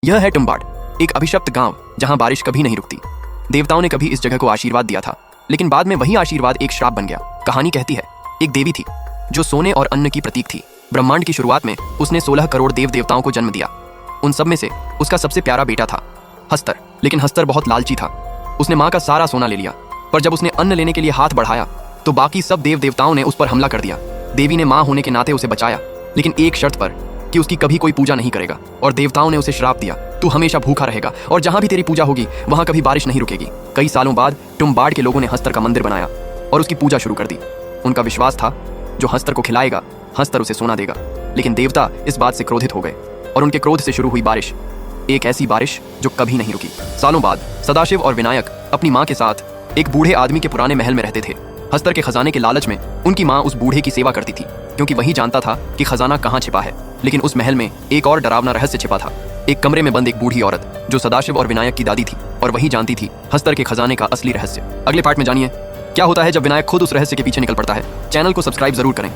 यह है टुम्बाड, एक अभिशप्त गांव जहां बारिश कभी नहीं रुकती। देवताओं ने कभी इस जगह को आशीर्वाद दिया था, लेकिन बाद में वही आशीर्वाद एक श्राप बन गया। कहानी कहती है, एक देवी थी जो सोने और अन्न की प्रतीक थी। ब्रह्मांड की शुरुआत में उसने 16 करोड़ देव देवताओं को जन्म दिया। उन सब में से उसका सबसे प्यारा बेटा था हस्तर। लेकिन हस्तर बहुत लालची था। उसने माँ का सारा सोना ले लिया, पर जब उसने अन्न लेने के लिए हाथ बढ़ाया तो बाकी सब देव देवताओं ने उस पर हमला कर दिया। देवी ने माँ होने के नाते उसे बचाया, लेकिन एक शर्त पर कि उसकी कभी कोई पूजा नहीं करेगा। और देवताओं ने उसे श्राप दिया, तू हमेशा भूखा रहेगा और जहां भी तेरी पूजा होगी वहां कभी बारिश नहीं रुकेगी। कई सालों बाद टुम्बाड के लोगों ने हस्तर का मंदिर बनाया और उसकी पूजा शुरू कर दी। उनका विश्वास था, जो हस्तर को खिलाएगा हस्तर उसे सोना देगा। लेकिन देवता इस बात से क्रोधित हो गए और उनके क्रोध से शुरू हुई बारिश, एक ऐसी बारिश जो कभी नहीं रुकी। सालों बाद सदाशिव और विनायक अपनी माँ के साथ एक बूढ़े आदमी के पुराने महल में रहते थे। हस्तर के खजाने के लालच में उनकी माँ उस बूढ़े की सेवा करती थी, क्योंकि वही जानता था कि खजाना कहाँ छिपा है। लेकिन उस महल में एक और डरावना रहस्य छिपा था। एक कमरे में बंद एक बूढ़ी औरत जो सदाशिव और विनायक की दादी थी, और वही जानती थी हस्तर के खजाने का असली रहस्य। अगले पार्ट में जानिए क्या होता है जब विनायक खुद उस रहस्य के पीछे निकल पड़ता है। चैनल को सब्सक्राइब जरूर करें।